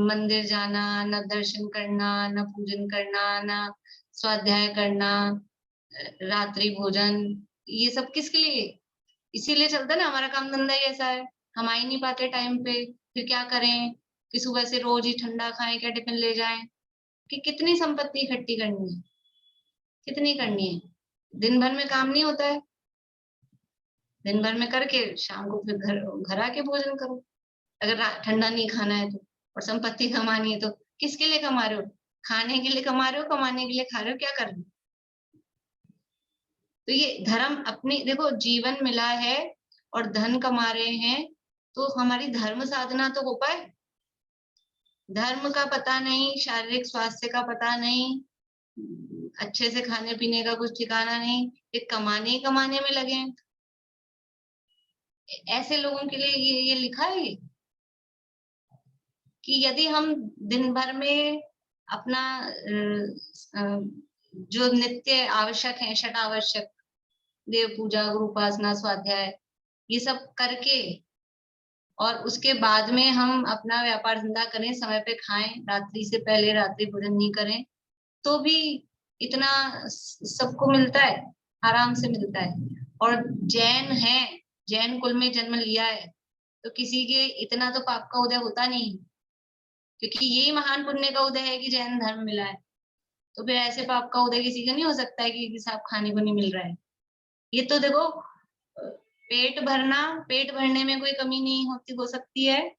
मंदिर जाना, ना दर्शन करना, ना पूजन करना, ना स्वाध्याय करना, रात्रि भोजन, ये सब किसके लिए? इसीलिए चलता है ना, हमारा काम धंधा ही ऐसा है, हम आ ही नहीं पाते टाइम पे। फिर क्या करें कि सुबह से रोज ही ठंडा खाएं, क्या टिफिन ले जाएं, कि कितनी संपत्ति इकट्ठी करनी है, कितनी करनी है? दिन भर में काम नहीं होता है, दिन भर में करके शाम को फिर घर आके भोजन करो। अगर ठंडा नहीं खाना है तो, और संपत्ति कमानी है तो किसके लिए कमा रहे हो? खाने के लिए कमा रहे हो, कमाने के लिए खा रहे हो, क्या कर रहे हो? तो ये धर्म अपनी देखो, जीवन मिला है और धन कमा रहे हैं तो हमारी धर्म साधना तो हो पाए। धर्म का पता नहीं, शारीरिक स्वास्थ्य का पता नहीं, अच्छे से खाने पीने का कुछ ठिकाना नहीं, ये कमाने ही कमाने में लगे हैं। ऐसे लोगों के लिए ये लिखा है कि यदि हम दिन भर में अपना जो नित्य आवश्यक है, षट आवश्यक, देव पूजा, गुरु उपासना, स्वाध्याय, ये सब करके और उसके बाद में हम अपना व्यापार धंधा करें, समय पे खाएं, रात्रि से पहले रात्रि भोजन नहीं करें, तो भी इतना सबको मिलता है, आराम से मिलता है। और जैन है, जैन कुल में जन्म लिया है, तो किसी के इतना तो पाप का उदय होता नहीं, क्योंकि यही महान पुण्य का उदय है कि जैन धर्म मिला है। तो फिर ऐसे पाप का उदय किसी का नहीं हो सकता है कि साहब खाने को नहीं मिल रहा है। ये तो देखो, पेट भरना, पेट भरने में कोई कमी नहीं हो सकती है,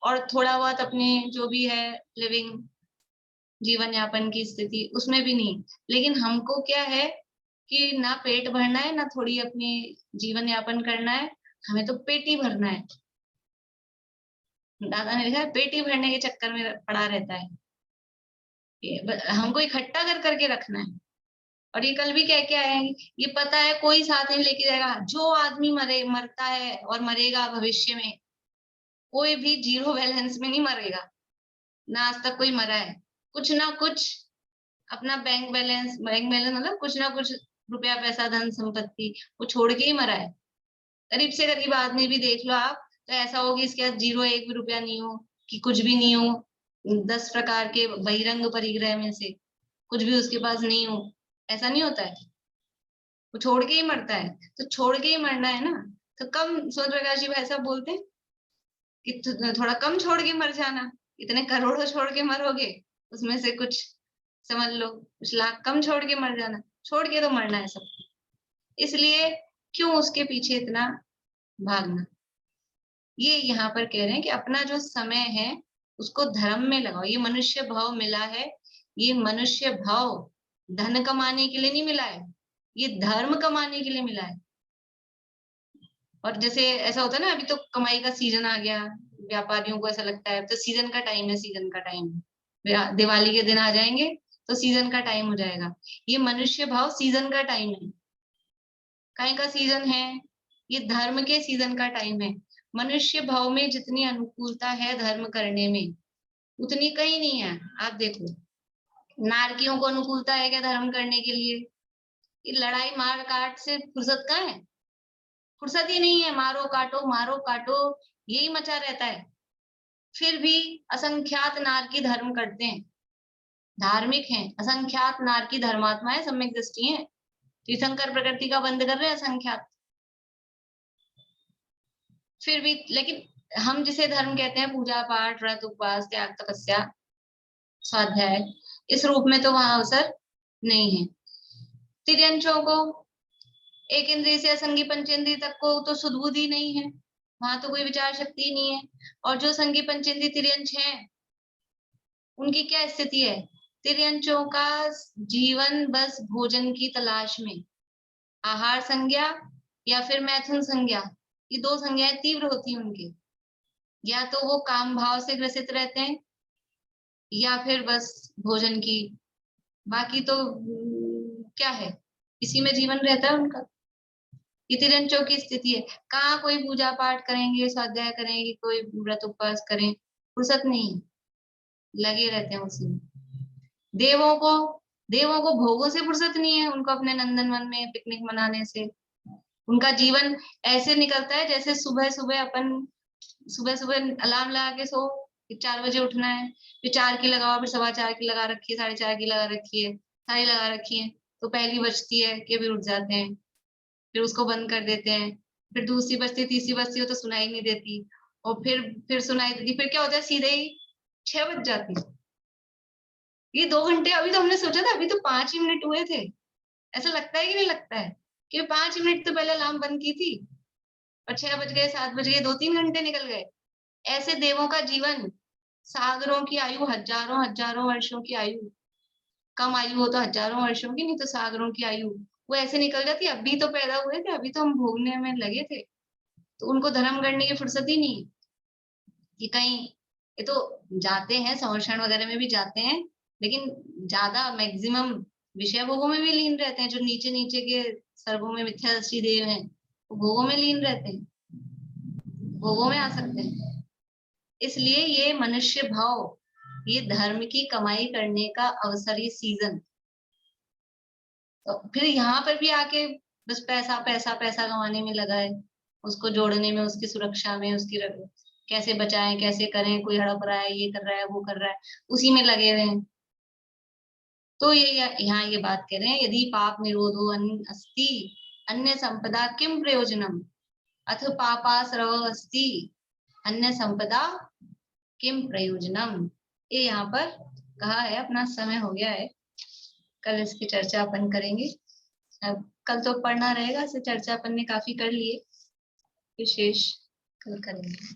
और थोड़ा बहुत अपने जो भी है लिविंग, जीवन यापन की स्थिति, उसमें भी नहीं। लेकिन हमको क्या है कि ना पेट भरना है, ना थोड़ी अपनी जीवन यापन करना है, हमें तो पेट ही भरना है। दादा ने लिखा है पेट ही भरने के चक्कर में पड़ा रहता है, हमको इकट्ठा कर करके रखना है। और ये कल भी कह के आए हैं, ये पता है कोई साथ नहीं लेके जाएगा, जो आदमी मरता है और मरेगा भविष्य में, कोई भी जीरो बैलेंस में नहीं मरेगा, ना आज तक कोई मरा है। कुछ ना कुछ अपना बैंक बैलेंस मतलब कुछ ना कुछ रुपया पैसा धन संपत्ति वो छोड़ के ही मरा है। गरीब से गरीब आदमी भी देख लो आप, तो ऐसा हो कि इसके पास 0 1 भी रुपया नहीं हो, कि कुछ भी नहीं हो, 10 प्रकार के बहिरंग परिग्रह में से कुछ भी उसके पास नहीं हो, ऐसा नहीं होता है, वो छोड़ के ही मरता है। तो छोड़ के ही मरना है ना, तो कम, सूर्य प्रकाश जी ऐसा बोलते हैं कि थोड़ा कम छोड़ के मर जाना, इतने करोड़ों छोड़ के मरोगे, उसमें से कुछ समझ लो कुछ लाख कम छोड़ के मर जाना, छोड़ के तो मरना है सब। इसलिए क्यों उसके पीछे इतना भागना? ये यहाँ पर कह रहे हैं कि अपना जो समय है उसको धर्म में लगाओ। ये मनुष्य भाव मिला है, ये मनुष्य भाव धन कमाने के लिए नहीं मिला है, ये धर्म कमाने के लिए मिला है। और जैसे ऐसा होता है ना, अभी तो कमाई का सीजन आ गया, व्यापारियों को ऐसा लगता है तो सीजन का टाइम है, सीजन का टाइम है, दिवाली के दिन आ जाएंगे तो सीजन का टाइम हो जाएगा। ये मनुष्य भाव सीजन का टाइम है। काहे का सीजन है? ये धर्म के सीजन का टाइम है। मनुष्य भाव में जितनी अनुकूलता है धर्म करने में, उतनी कहीं नहीं है। आप देखो, नारकियों को अनुकूलता है क्या धर्म करने के लिए? ये लड़ाई मार काट से फुर्सत कहाँ है? फुर्सत ही नहीं है, मारो काटो यही मचा रहता है। फिर भी असंख्यात नार की धर्म करते हैं, धार्मिक हैं, असंख्यात नार की धर्मात्माएं सम्यक दृष्टि है। तीर्थंकर प्रकृति का बंद कर रहे हैं असंख्यात। फिर भी लेकिन हम जिसे धर्म कहते हैं, पूजा पाठ, व्रत, उपवास, त्याग, तपस्या, स्वाध्याय, इस रूप में तो वहां अवसर नहीं है। तिर्यंचों को एक इंद्रिय से असंगी पंचेंद्रिय तक को तो सुदबुद्धि नहीं है, वहां तो कोई विचार शक्ति नहीं है। और जो संगी पंचेंद्रिय तिर्यंच हैं, उनकी क्या स्थिति है? तिर्यंचों का जीवन बस भोजन की तलाश में, आहार संज्ञा या फिर मैथुन संज्ञा, ये दो संज्ञाएं तीव्र होती हैं उनके। या तो वो काम भाव से ग्रसित रहते हैं या फिर बस भोजन की, बाकी तो क्या है, इसी में जीवन रहता है उनका। ये तिर्यंचों की स्थिति है। कहाँ कोई पूजा पाठ करेंगे, स्वाध्याय करेंगे, कोई व्रत उपवास करें, फुर्सत नहीं, लगे रहते हैं उसी में। देवों को भोगों से फुर्सत नहीं है, उनको अपने नंदन वन में पिकनिक मनाने से। उनका जीवन ऐसे निकलता है जैसे सुबह सुबह अलार्म लगा के सो, 4 बजे उठना है, फिर 4 की लगाओ, फिर 4:15 की लगा रखी है, 4:30 की लगा रखी है, सारी लगा रखी है, तो पहली बजती है कि भी उठ जाते हैं, फिर उसको बंद कर देते हैं, फिर दूसरी बजती, तीसरी बजती हो तो सुनाई नहीं देती, और फिर सुनाई देती, फिर क्या होता है, सीधे ही 6 बज जाती। ये 2 घंटे, अभी तो हमने सोचा था अभी तो 5 ही मिनट हुए थे, ऐसा लगता है कि नहीं लगता है कि 5 मिनट तो पहले अलार्म बंद की थी और 6 बज गए, 7 बज गए, 2-3 घंटे निकल गए। ऐसे देवों का जीवन, सागरों की आयु, हजारों वर्षों की आयु, कम आयु हो तो हजारों वर्षों की, नहीं तो सागरों की आयु, वो ऐसे निकल जाती। अभी तो पैदा हुए थे, अभी तो हम भोगने में लगे थे, तो उनको धर्म करने की फुर्सत ही नहीं कि कहीं, ये तो जाते हैं संवर्षण वगैरह में भी जाते हैं, लेकिन ज्यादा मैक्सिमम विषय भोगों में भी लीन रहते हैं। जो नीचे नीचे के सर्वों में मिथ्या दृष्टि देव हैं, वो भोगों में लीन रहते हैं, भोगों में आ सकते हैं। इसलिए ये मनुष्य भाव, ये धर्म की कमाई करने का अवसर, ये सीजन, तो फिर यहाँ पर भी आके बस पैसा पैसा पैसा कमाने में लगा है, उसको जोड़ने में, उसकी सुरक्षा में, उसकी कैसे बचाएं, कैसे करें, कोई हड़प रहा है, ये कर रहा है, वो कर रहा है, उसी में लगे हुए हैं। तो ये यहाँ ये बात कह रहे हैं, यदि पाप निरोधो अस्ति अन्य संपदा किम प्रयोजनम, अथ पापाश्रवो अस्ति अन्य संपदा किम प्रयोजनम। ये यहाँ पर कहा है। अपना समय हो गया है, कल इसकी चर्चा अपन करेंगे। अब कल तो पढ़ना रहेगा, इसे चर्चा अपन ने काफी कर लिए, विशेष कल करेंगे।